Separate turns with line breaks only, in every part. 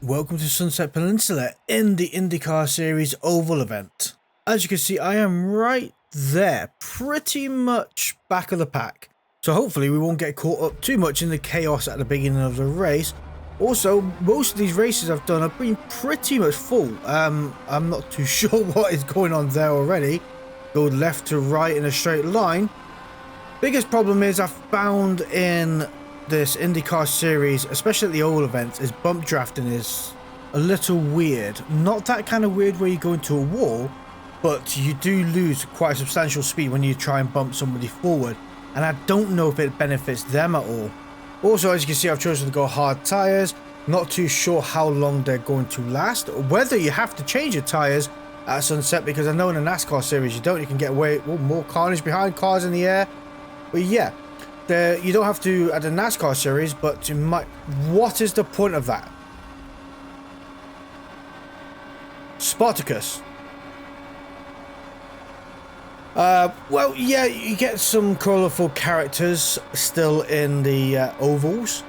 Welcome to Sunset Peninsula in the IndyCar Series Oval event. As you can see, I am right there, pretty much back of the pack. So hopefully we won't get caught up too much in the chaos at the beginning of the race. Also, most of these races I've done have been pretty much full. I'm not too sure what is going on there already. Go left to right in a straight line. Biggest problem is I've found in this IndyCar series, especially at the oval events, is bump drafting is a little weird. Not that kind of weird where you go into a wall, but you do lose quite a substantial speed when you try and bump somebody forward, and I don't know if it benefits them at all. Also, as you can see, I've chosen to go hard tyres. Not too sure how long they're going to last, or whether you have to change your tyres at sunset, because I know in the NASCAR series you don't. You can get away with more carnage behind, cars in the air. But yeah, you don't have to at the NASCAR series, but you might. What is the point of that? Spartacus. Well, yeah, you get some colourful characters still in the ovals.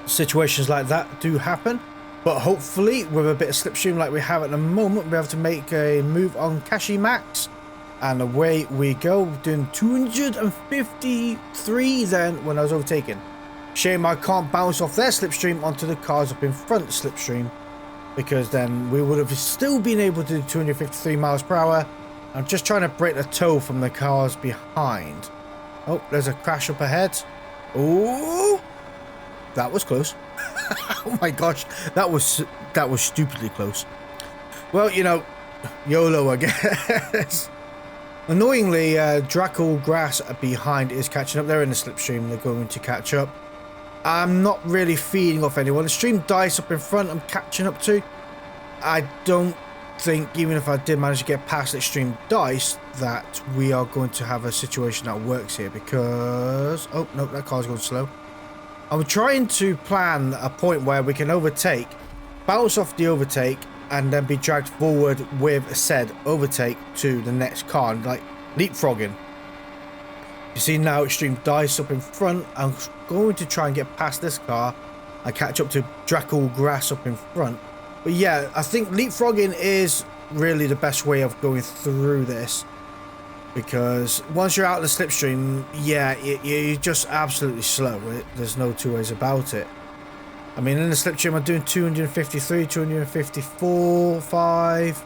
Situations like that do happen, but hopefully with a bit of slipstream like we have at the moment, we'll be able to make a move on Kashi Max. And away we go, doing 253 then when I was overtaken. Shame I can't bounce off their slipstream onto the cars up in front slipstream, because then we would have still been able to do 253 miles per hour. I'm just trying to break the toe from the cars behind. Oh, there's a crash up ahead. Oh, that was close. Oh my gosh, that was stupidly close. Well, you know, YOLO, I guess. Annoyingly, Draco Grass behind is catching up. They're in the slipstream. They're going to catch up. I'm not really feeding off anyone. The stream dice up in front I'm catching up to. I don't think, even if I did manage to get past the stream dice, that we are going to have a situation that works here, because... Oh, no, that car's going slow. I'm trying to plan a point where we can overtake, bounce off the overtake, and then be dragged forward with said overtake to the next car, like leapfrogging. You see now extreme dice up in front. I'm going to try and get past this car and catch up to Draco Grass up in front. But yeah, I think leapfrogging is really the best way of going through this, because once you're out of the slipstream, yeah, you're just absolutely slow. There's no two ways about it. I mean, in the slipstream, I'm doing 253, 254, 5.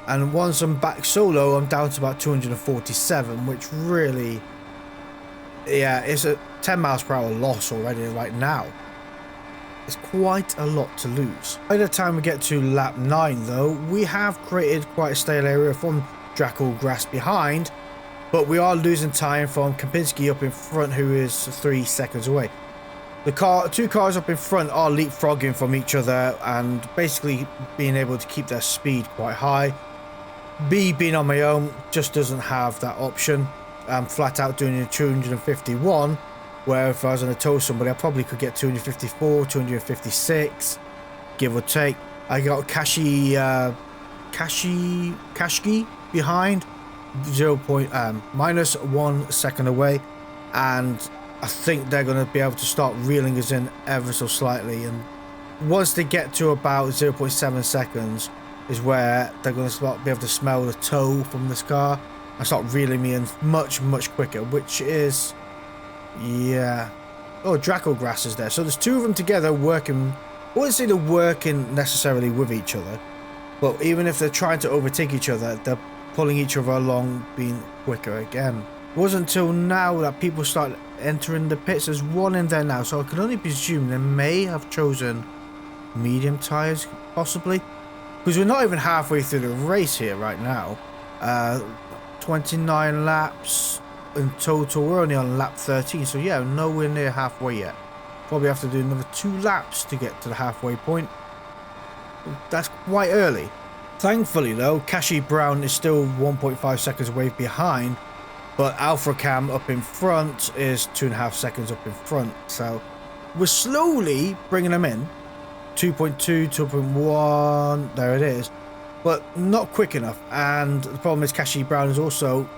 And once I'm back solo, I'm down to about 247, which really, yeah, it's a 10 miles per hour loss already right now. It's quite a lot to lose. By the time we get to lap 9, though, we have created quite a stale area from Draco Grass behind, but we are losing time from Kempinski up in front, who is 3 seconds away. The two cars up in front are leapfrogging from each other and basically being able to keep their speed quite high. Me being on my own just doesn't have that option. I'm flat out doing a 251, where if I was going to tow somebody, I probably could get 254, 256, give or take. I got Kashki behind, minus 1 second away, and I think they're going to be able to start reeling us in ever so slightly, and once they get to about 0.7 seconds is where they're going to start be able to smell the tow from this car and start reeling me in much quicker, which is, yeah. Oh, Draco Grass is there, so there's two of them together working. I wouldn't say they're working necessarily with each other, but even if they're trying to overtake each other, they're pulling each other along, being quicker again. It wasn't until now that people started entering the pits. There's one in there now, so I can only presume they may have chosen medium tyres, possibly, because we're not even halfway through the race here right now. 29 laps in total. We're only on lap 13, so yeah, nowhere near halfway yet. Probably have to do another 2 laps to get to the halfway point. That's quite early. Thankfully though, Kashi Brown is still 1.5 seconds away behind, but Alpha Cam up in front is 2.5 seconds up in front. So we're slowly bringing them in. 2.2, 2.1, there it is. But not quick enough. And the problem is Kashi Brown is also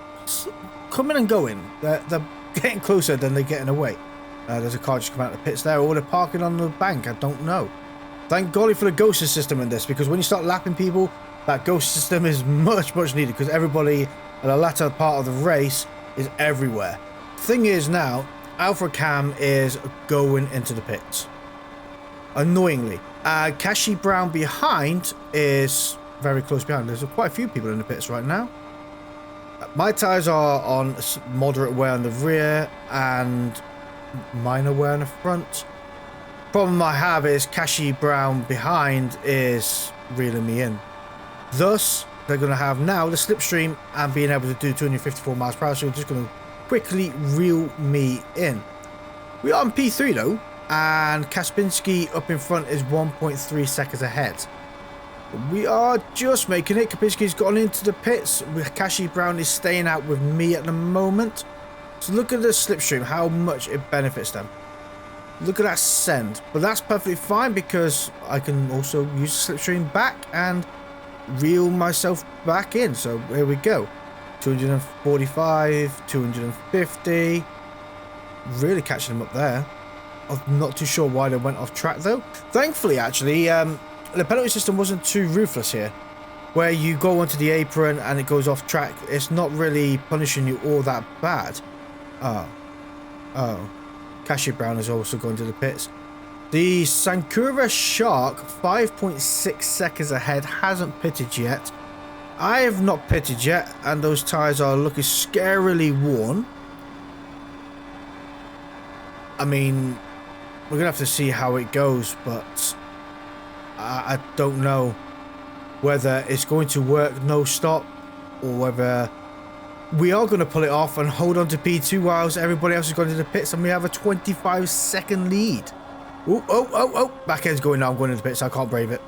coming and going. They're getting closer than they're getting away. There's a car just come out of the pits there, or they're parking on the bank. I don't know. Thank golly for the ghost system in this, because when you start lapping people, that ghost system is much needed, because everybody at the latter part of the race is everywhere. Thing is now, Alpha Cam is going into the pits. Annoyingly. Kashi Brown behind is very close behind. There's quite a few people in the pits right now. My tyres are on moderate wear on the rear and minor wear on the front. Problem I have is Kashi Brown behind is reeling me in. Thus, they're going to have now the slipstream and being able to do 254 miles per hour, so they're just going to quickly reel me in. We are on P3 though, and Kaspinski up in front is 1.3 seconds ahead. We are just making it. Kapinski's gone into the pits. Kashi Brown is staying out with me at the moment. So look at the slipstream, how much it benefits them. Look at that send. But that's perfectly fine, because I can also use the slipstream back and reel myself back in. So here we go. 245, 250. Really catching them up there. I'm not too sure why they went off track though. Thankfully, actually, the penalty system wasn't too ruthless here, where you go onto the apron and it goes off track. It's not really punishing you all that bad. Oh. Kashi Brown is also going to the pits. The Sankura Shark, 5.6 seconds ahead, hasn't pitted yet. I have not pitted yet, and those tyres are looking scarily worn. I mean, we're going to have to see how it goes, but I don't know whether it's going to work no stop, or whether we are going to pull it off and hold on to P2 whilst everybody else is going to the pits, and we have a 25-second lead. Oh, back end's going now. I'm going into the pits, so I can't brave it.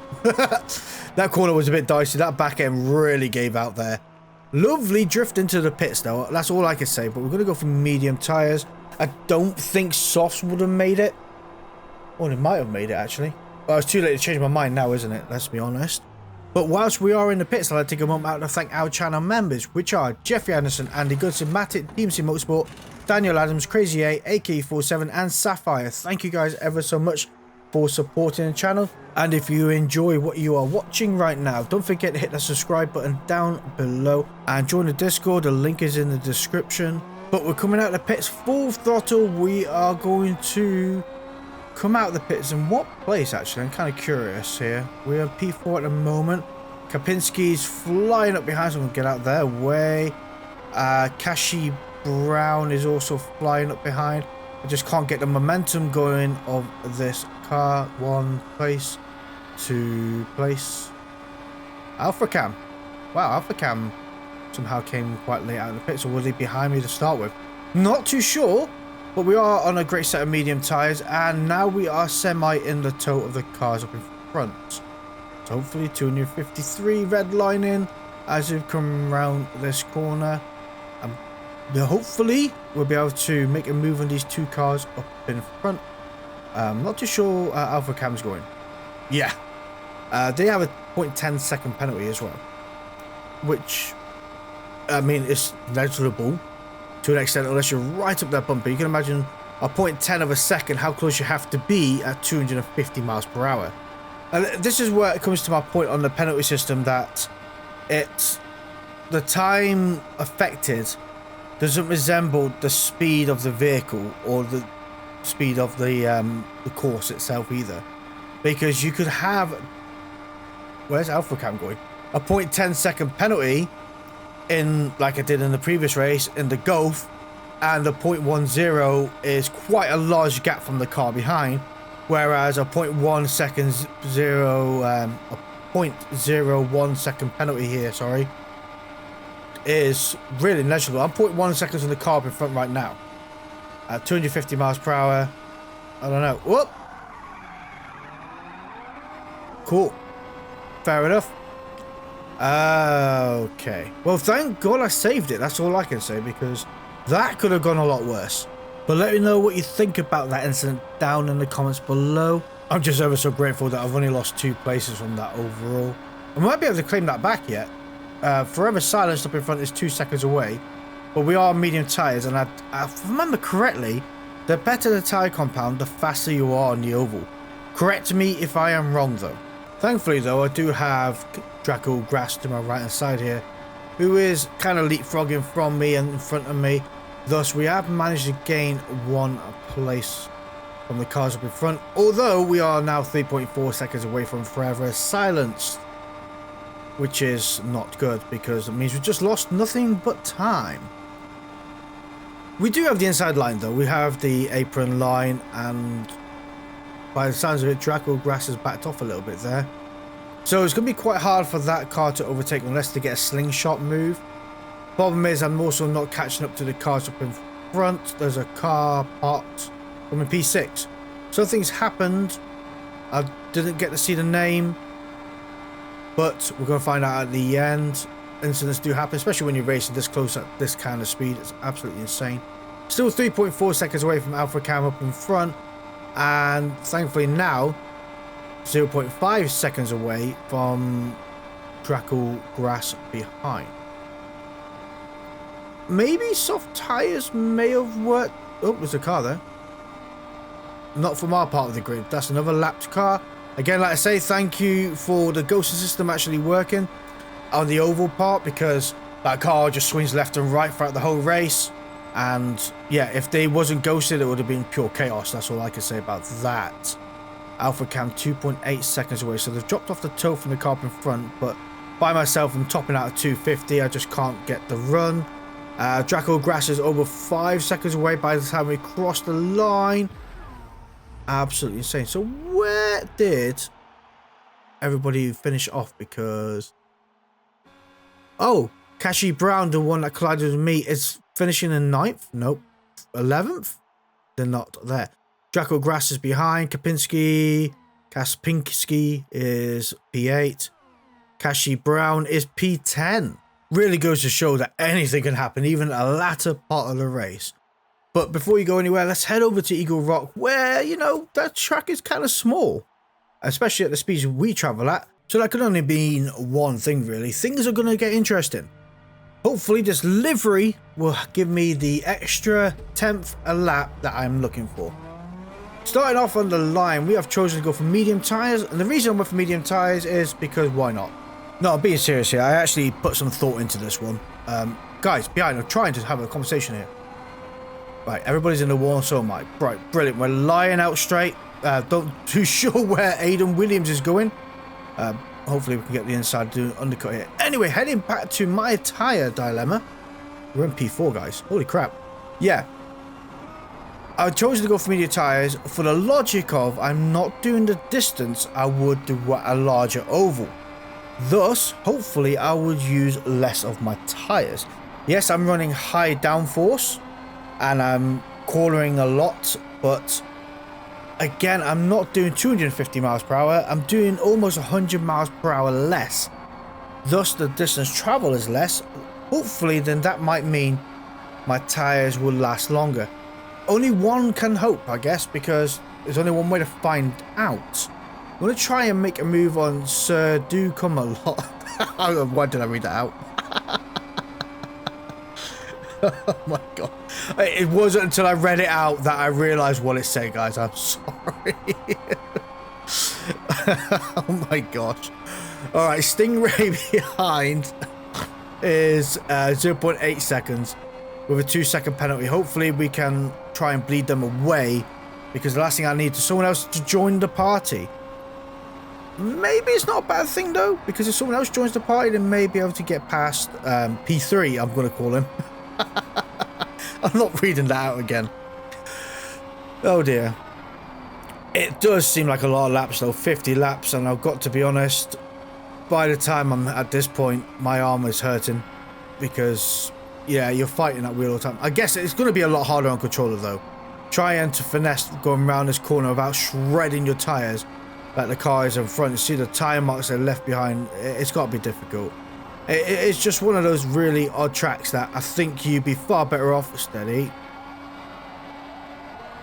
That corner was a bit dicey. That back end really gave out there. Lovely drift into the pits though, that's all I can say, but we're going to go for medium tyres. I don't think softs would have made it. Well, it might have made it actually. Well, it's too late to change my mind now, isn't it? Let's be honest. But whilst we are in the pits, I'd like to take a moment out to thank our channel members, which are Jeffrey Anderson, Andy Goodson, Matic, DMC Motorsport, Daniel Adams, Crazy A, AK47, and Sapphire. Thank you guys ever so much for supporting the channel. And if you enjoy what you are watching right now, don't forget to hit the subscribe button down below and join the Discord. The link is in the description. But we're coming out of the pits full throttle. We are going to come out of the pits in what place actually? I'm kind of curious here. We're on P4 at the moment. Kapinski's flying up behind, so we'll get out their way. Kashi Brown is also flying up behind. I just can't get the momentum going of this car. One place, two place. Alpha Cam. Wow, Alpha Cam somehow came quite late out of the pits, or was he behind me to start with? Not too sure. But we are on a great set of medium tyres, and now we are semi in the tow of the cars up in front. So hopefully 253 red line in as we come around this corner. Hopefully we'll be able to make a move on these two cars up in front. Not too sure Alpha Cam's going. Yeah. They have a 0.10 second penalty as well, which, I mean, it's negligible to an extent, unless you're right up that bumper. You can imagine a 0.10 of a second, how close you have to be at 250 miles per hour. And this is where it comes to my point on the penalty system, that the time affected doesn't resemble the speed of the vehicle or the speed of the course itself either, because you could have, where's Alpha Cam going, a 0.10 second penalty in, like I did in the previous race, in the Gulf, and the 0.10 is quite a large gap from the car behind, whereas a 0.1 seconds a 0.01 second penalty here, sorry, is really negligible. I'm 0.1 seconds on the car in front right now at 250 miles per hour. I don't know. Whoop. Cool. Fair enough. Okay. Well, thank God I saved it. That's all I can say, because that could have gone a lot worse. But let me know what you think about that incident down in the comments below. I'm just ever so grateful that I've only lost 2 places from that overall. I might be able to claim that back yet. Forever Silenced up in front is 2 seconds away. But we are medium tyres, and I remember correctly, the better the tyre compound, the faster you are on the oval. Correct me if I am wrong though. Thankfully though, I do have Draco Grass to my right hand side here, who is kind of leapfrogging from me and in front of me. Thus, we have managed to gain 1 place from the cars up in front, although we are now 3.4 seconds away from forever silenced, which is not good because it means we just lost nothing but time. We do have the inside line though. We have the apron line, and by the sounds of it, Draco Grass has backed off a little bit there. So it's going to be quite hard for that car to overtake unless they get a slingshot move. Problem is, I'm also not catching up to the cars up in front. There's a car parked from a P6. Something's happened. I didn't get to see the name, but we're going to find out at the end. Incidents do happen, especially when you're racing this close at this kind of speed. It's absolutely insane. Still 3.4 seconds away from Alpha Cam up in front, and thankfully now 0.5 seconds away from Draco Grass behind. Maybe soft tires may have worked. Oh, there's a car there. Not from our part of the grid. That's another lapped car. Again, like I say, thank you for the ghosting system actually working on the oval part, because that car just swings left and right throughout the whole race. And yeah, if they wasn't ghosted, it would have been pure chaos. That's all I can say about that. Alpha Cam 2.8 seconds away, so they've dropped off the toe from the car in front, but by myself I'm topping out at 250. I just can't get the run. Draco Grass is over 5 seconds away by the time we cross the line. Absolutely insane. So where did everybody finish off? Because oh, Kashi Brown, the one that collided with me, is finishing in 9th. Nope, 11th. They're not there. Draco Grass is behind. Kaspinski is P8. Kashi Brown is P10. Really goes to show that anything can happen, even a latter part of the race. But before you go anywhere, let's head over to Eagle Rock, where, you know, that track is kind of small, especially at the speeds we travel at. So that could only mean one thing, really. Things are going to get interesting. Hopefully this livery will give me the extra 10th a lap that I'm looking for. Starting off on the line, we have chosen to go for medium tyres, and the reason I went for medium tyres is because why not? No, I'm being serious here. I actually put some thought into this one. Guys, behind, I'm trying to have a conversation here. Right, everybody's in the wall, and so am I. Right, brilliant. We're lying out straight. Don't too sure where Aidan Williams is going. Hopefully we can get the inside to do an undercut here. Anyway, heading back to my tyre dilemma. We're in P4, guys. Holy crap. Yeah. I chose to go for medium tyres for the logic of I'm not doing the distance I would do a larger oval. Thus, hopefully, I would use less of my tyres. Yes, I'm running high downforce and I'm cornering a lot, but again, I'm not doing 250 miles per hour. I'm doing almost 100 miles per hour less. Thus, the distance travel is less. Hopefully, then that might mean my tyres will last longer. Only one can hope, I guess, because there's only one way to find out. I'm going to try and make a move on Sir Do Come a Lot. Why did I read that out? Oh my god. It wasn't until I read it out that I realised what it said, guys. I'm sorry. Oh my gosh. Alright, Stingray behind is 0.8 seconds with a 2-second penalty. Hopefully we can try and bleed them away, because the last thing I need is someone else to join the party. Maybe it's not a bad thing though, because if someone else joins the party, then may be able to get past P3, I'm going to call him. I'm not reading that out again. Oh dear. It does seem like a lot of laps though, 50 laps, and I've got to be honest, by the time I'm at this point, my arm is hurting, because yeah, you're fighting that wheel all the time. I guess it's going to be a lot harder on controller though. Trying to finesse going around this corner without shredding your tyres like the car is in front. You see the tyre marks they're left behind. It's got to be difficult. It's just one of those really odd tracks that I think you'd be far better off steady.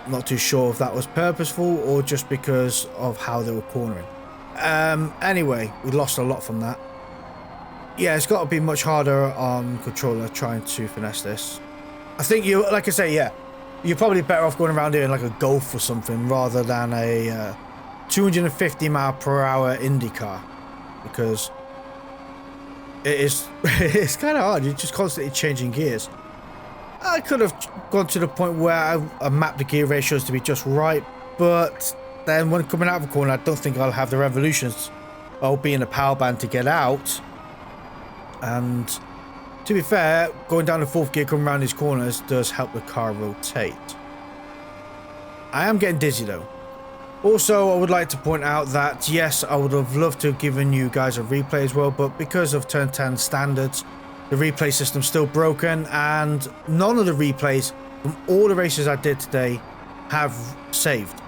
Not too sure if that was purposeful or just because of how they were cornering. Anyway, we lost a lot from that. Yeah, it's got to be much harder on controller trying to finesse this. I think you, like I say, yeah, you're probably better off going around here in like a Golf or something rather than a 250 mile per hour IndyCar, because it is it's kind of hard. You're just constantly changing gears. I could have gone to the point where I mapped the gear ratios to be just right, but then when coming out of a corner, I don't think I'll have the revolutions. I'll be in a power band to get out. And to be fair, going down the fourth gear, coming around these corners does help the car rotate. I am getting dizzy though. Also, I would like to point out that yes, I would have loved to have given you guys a replay as well, but because of Turn 10 standards, the replay system's still broken, and none of the replays from all the races I did today have saved.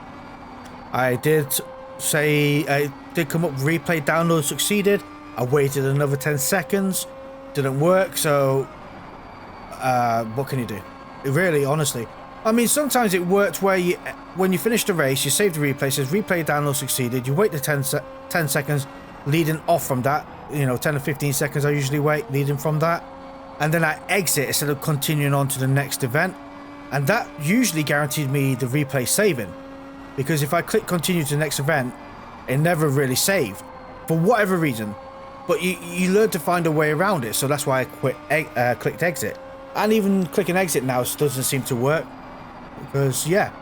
I did come up replay download succeeded. I waited another 10 seconds, didn't work, so what can you do? Really, honestly. I mean, sometimes it worked where when you finish the race, you save the replay, says replay download succeeded, you wait the 10 seconds leading off from that, 10 or 15 seconds I usually wait leading from that, and then I exit instead of continuing on to the next event, and that usually guaranteed me the replay saving, because if I click continue to the next event, it never really saved, for whatever reason, but you learn to find a way around it, so that's why I clicked exit, and even clicking exit now doesn't seem to work, because yeah,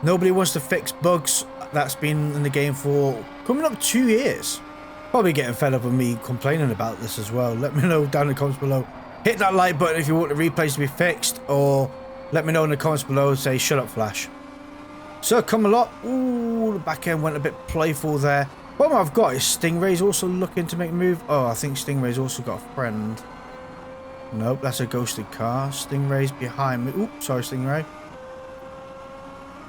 nobody wants to fix bugs that's been in the game for coming up 2 years. Probably getting fed up of me complaining about this as well. Let me know down in the comments below. Hit that like button if you want the replays to be fixed, or let me know in the comments below and say shut up Flash. So come a lot. Ooh, the back end went a bit playful there. What I've got is Stingray's also looking to make a move. Oh, I think Stingray's also got a friend. Nope, that's a ghosted car. Stingray's behind me. Oops, sorry Stingray.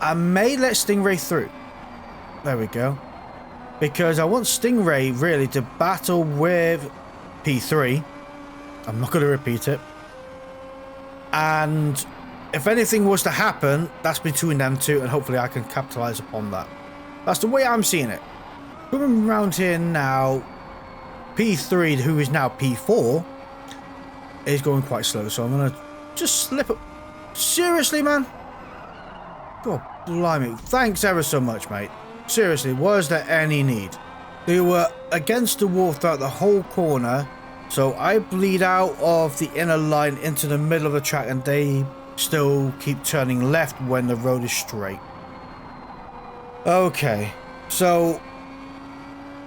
I may let Stingray through. There we go. Because I want Stingray really to battle with P3. I'm not going to repeat it. And if anything was to happen, that's between them two, and hopefully I can capitalize upon that. That's the way I'm seeing it. Coming around here now, P3, who is now P4, is going quite slow. So I'm going to just slip up. Seriously, man? God blimey. Thanks ever so much, mate. Seriously, was there any need? They were against the wall throughout the whole corner, so I bleed out of the inner line into the middle of the track, and they still keep turning left when the road is straight. Okay, so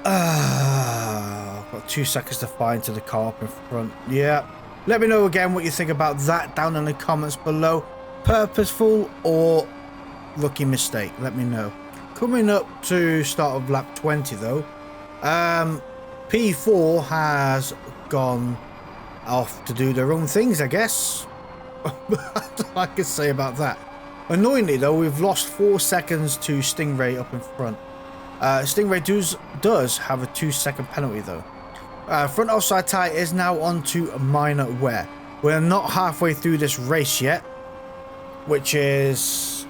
I've got 2 seconds to find to the car up in front. Yeah, let me know again what you think about that down in the comments below. Purposeful or rookie mistake, let me know. Coming up to start of lap 20 though, P4 has gone off to do their own things, I guess. That's all I can say about that. Annoyingly though, we've lost 4 seconds to Stingray up in front. Stingray does have a 2-second penalty though. Front offside tyre is now on to minor wear. We're not halfway through this race yet, which is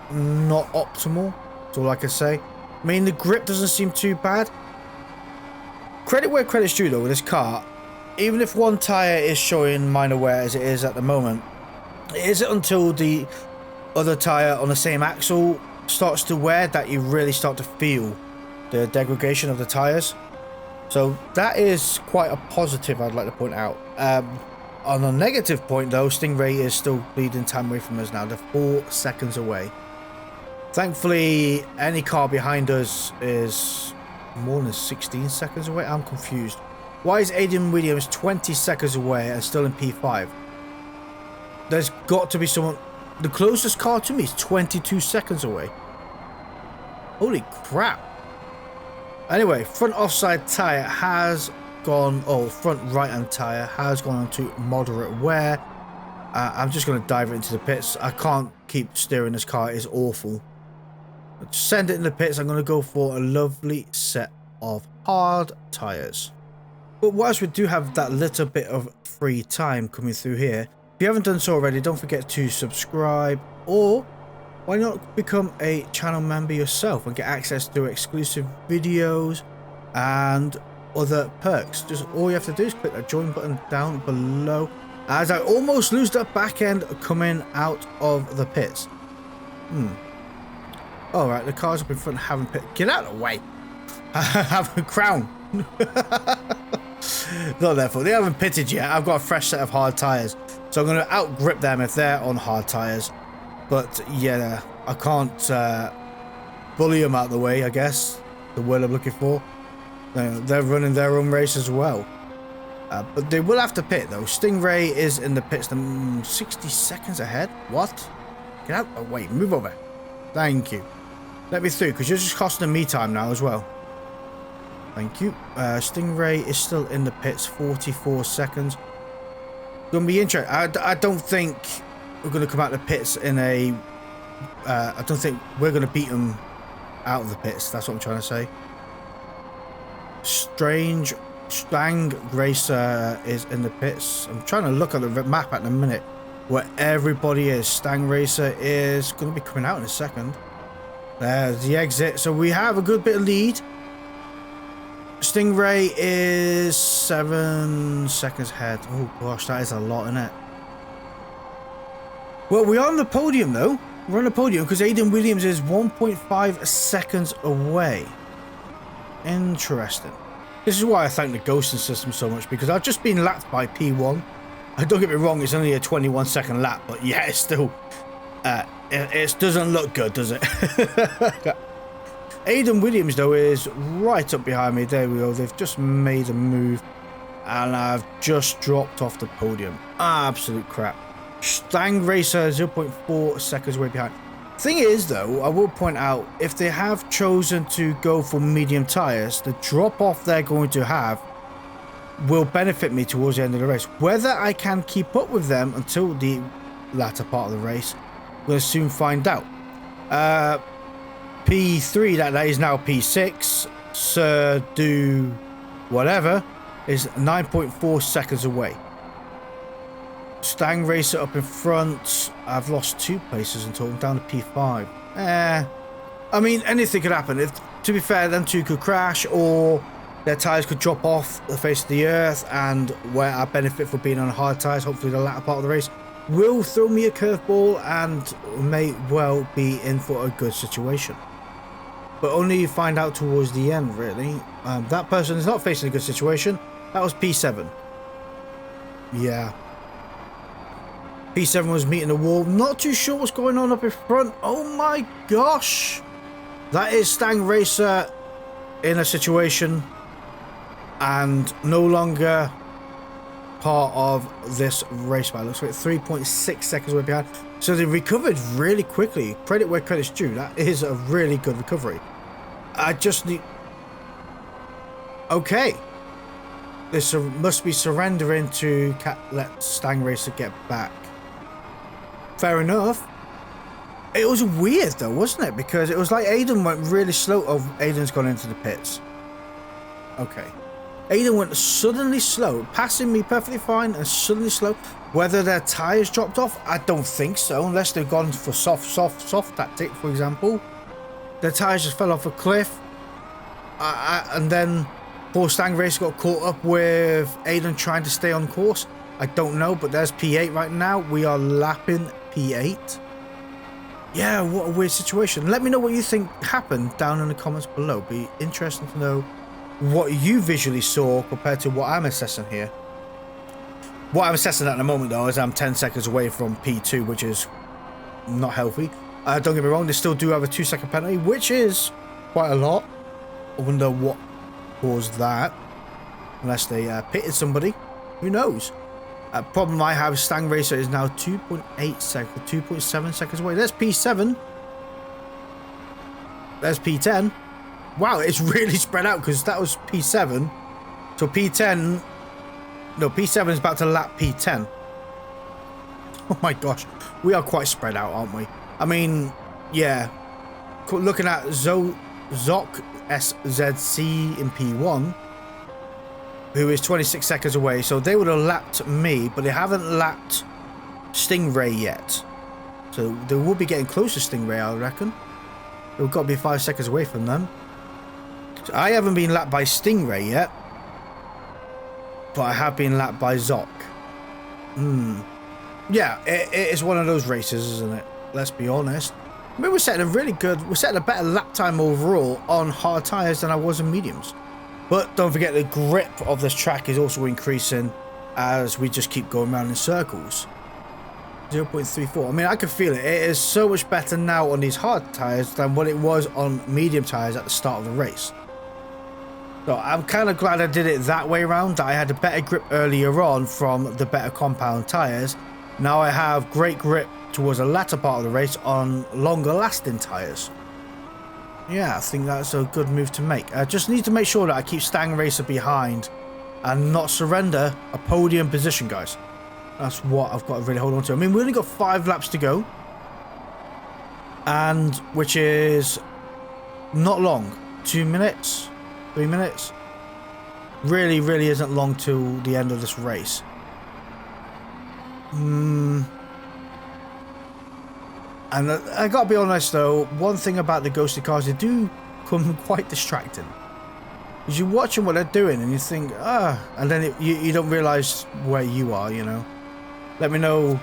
not optimal. That's all I can say. I mean, the grip doesn't seem too bad. Credit where credit's due though with this car. Even if one tyre is showing minor wear as it is at the moment, it isn't until the other tyre on the same axle starts to wear that you really start to feel the degradation of the tyres. So that is quite a positive, I'd like to point out. On a negative point though, Stingray is still bleeding time away from us now. They're 4 seconds away. Thankfully, any car behind us is more than 16 seconds away. I'm confused. Why is Adrian Williams 20 seconds away and still in P5? There's got to be someone. The closest car to me is 22 seconds away. Holy crap. Anyway, front offside tyre has gone, front right hand tyre has gone on to moderate wear. I'm just going to dive into the pits. I can't keep steering this car. It is awful. Send it in the pits. I'm going to go for a lovely set of hard tyres. But whilst we do have that little bit of free time coming through here, if you haven't done so already, don't forget to subscribe, or why not become a channel member yourself and get access to exclusive videos and other perks. Just all you have to do is click that join button down below. As I almost lose that back end coming out of the pits. All right, the cars up in front haven't pit. Get out of the way. I have a crown. Not their fault. They haven't pitted yet. I've got a fresh set of hard tires, so I'm going to outgrip them if they're on hard tires. But yeah, I can't bully them out of the way, I guess. The word I'm looking for. They're running their own race as well. But they will have to pit though. Stingray is in the pits 60 seconds ahead. What? Get out. Oh, wait, move over. Thank you. Let me through, because you're just costing me time now as well. Thank you. Stingray is still in the pits, 44 seconds. Gonna be interesting. I don't think we're gonna come out of the pits in a. I don't think we're gonna beat them out of the pits. That's what I'm trying to say. Stang Racer is in the pits. I'm trying to look at the map at the minute where everybody is. Stang Racer is going to be coming out in a second. There's the exit. So we have a good bit of lead. Stingray is 7 seconds ahead. Oh gosh, that is a lot, isn't it? Well, we're on the podium though. We're on the podium because Aiden Williams is 1.5 seconds away. Interesting. This is why I thank the ghosting system so much, because I've just been lapped by P1. Don't get me wrong, it's only a 21-second lap, but yeah, it's still it doesn't look good, does it? Aiden Williams though is right up behind me. There we go. They've just made a move and I've just dropped off the podium. Absolute crap. Stang Racer 0.4 seconds away behind. Thing is though, I will point out, if they have chosen to go for medium tires, the drop off they're going to have will benefit me towards the end of the race. Whether I can keep up with them until the latter part of the race, we'll soon find out. P3, that is now P6, Sir Do whatever, is 9.4 seconds away. Stang Racer up in front. I've lost 2 places until I'm down to P5. I mean, anything could happen. To be fair, them two could crash or their tyres could drop off the face of the earth, and where I benefit for being on hard tyres, hopefully the latter part of the race, will throw me a curveball and may well be in for a good situation. But only find out towards the end, really. That person is not facing a good situation. That was P7. Yeah. P7 was meeting the wall. Not too sure what's going on up in front. Oh my gosh. That is Stang Racer in a situation and no longer part of this race. By looks like 3.6 seconds away behind. So they recovered really quickly. Credit where credit's due. That is a really good recovery. I just need... Okay. This must be surrendering to let Stang Racer get back. Fair enough. It was weird though, wasn't it? Because it was like Aiden went really slow. Oh, Aiden's gone into the pits. Okay. Aiden went suddenly slow, passing me perfectly fine and suddenly slow. Whether their tyres dropped off, I don't think so, unless they've gone for soft tactic, for example. Their tyres just fell off a cliff. And then poor Stang Racer got caught up with Aiden trying to stay on course. I don't know, but there's P8 right now. We are lapping P8. Yeah, what a weird situation. Let me know what you think happened down in the comments below. Be interesting to know what you visually saw compared to what I'm assessing here. What I'm assessing at the moment though is I'm 10 seconds away from P2, which is not healthy. Don't get me wrong, they still do have a 2-second penalty, which is quite a lot. I wonder what caused that. Unless they pitted somebody. Who knows? Problem I have, Stang Racer is now 2.8 seconds, 2.7 seconds away. There's P7. There's P10. Wow, it's really spread out because that was P7. So P10... No, P7 is about to lap P10. Oh my gosh. We are quite spread out, aren't we? I mean, yeah. Looking at Zoc SZC in P1, who is 26 seconds away. So they would have lapped me, but they haven't lapped Stingray yet. So they will be getting close to Stingray, I reckon. They've got to be 5 seconds away from them. So I haven't been lapped by Stingray yet, but I have been lapped by Zoc. Yeah, it is one of those races, isn't it? Let's be honest. I mean, we're setting a better lap time overall on hard tyres than I was in mediums. But don't forget the grip of this track is also increasing as we just keep going around in circles. 0.34. I mean, I can feel it. It is so much better now on these hard tyres than what it was on medium tyres at the start of the race. So I'm kind of glad I did it that way around, that I had a better grip earlier on from the better compound tyres. Now I have great grip towards the latter part of the race on longer lasting tyres. Yeah, I think that's a good move to make. I just need to make sure that I keep Stang Racer behind and not surrender a podium position, guys. That's what I've got to really hold on to. I mean, we only got 5 laps to go, and which is not long. 2 minutes, 3 minutes. Really isn't long till the end of this race. And I gotta be honest though, one thing about the ghosted cars, they do come quite distracting. Because you're watching what they're doing and you think, and then you don't realise where you are, you know. Let me know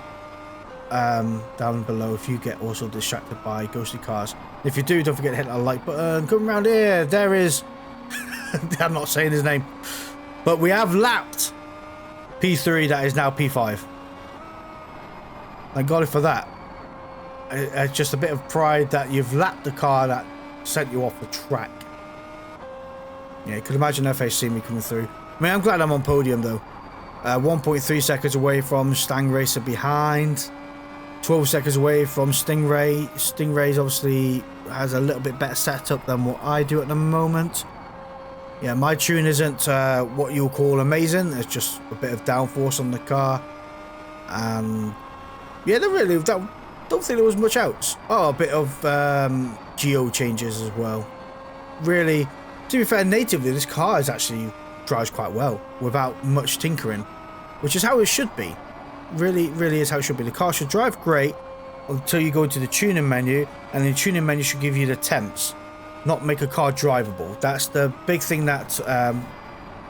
down below if you get also distracted by ghosted cars. If you do, don't forget to hit that like button. Come around here, there is, I'm not saying his name, but we have lapped P3 that is now P5. Thank God for that. It's just a bit of pride that you've lapped the car that sent you off the track. Yeah, you could imagine their face seeing me coming through. I mean, I'm glad I'm on podium though. 1.3 seconds away from Stang Racer behind. 12 seconds away from Stingray. Stingray's obviously has a little bit better setup than what I do at the moment. Yeah, my tune isn't what you'll call amazing. It's just a bit of downforce on the car. And yeah, don't think there was much else. Oh, a bit of geo changes as well. Really, to be fair, natively this car actually drives quite well without much tinkering, which is how it should be. Really is how it should be. The car should drive great until you go into the tuning menu, and the tuning menu should give you the temps, not make a car drivable. That's the big thing that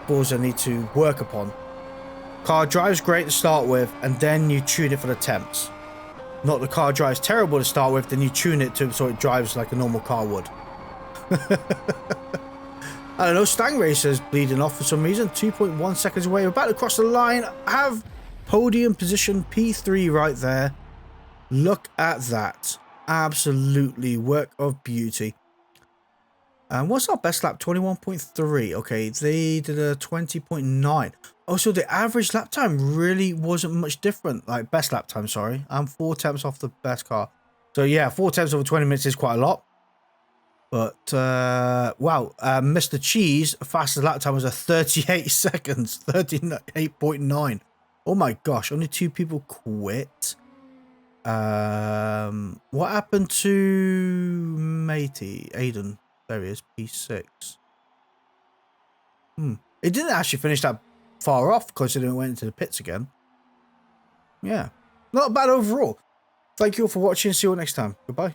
Forza need to work upon. Car drives great to start with, and then you tune it for the temps. Not the car drives terrible to start with, then you tune it to so it drives like a normal car would. I don't know, Stang Racer's bleeding off for some reason. 2.1 seconds away. We're about to cross the line. I have podium position P3 right there. Look at that. Absolutely work of beauty. And what's our best lap? 21.3. Okay, they did a 20.9. Also, the average lap time really wasn't much different. Like, best lap time, sorry. I'm 4 tenths off the best car. So, yeah, 4 tenths over 20 minutes is quite a lot. But, wow. Mr. Cheese, fastest lap time was a 38 seconds. 38.9. Oh, my gosh. Only 2 people quit. What happened to matey? Aiden. There he is. P6. It didn't actually finish that far off considering it went into the pits again. Yeah, not bad overall. Thank you all for watching. See you all next time. Goodbye.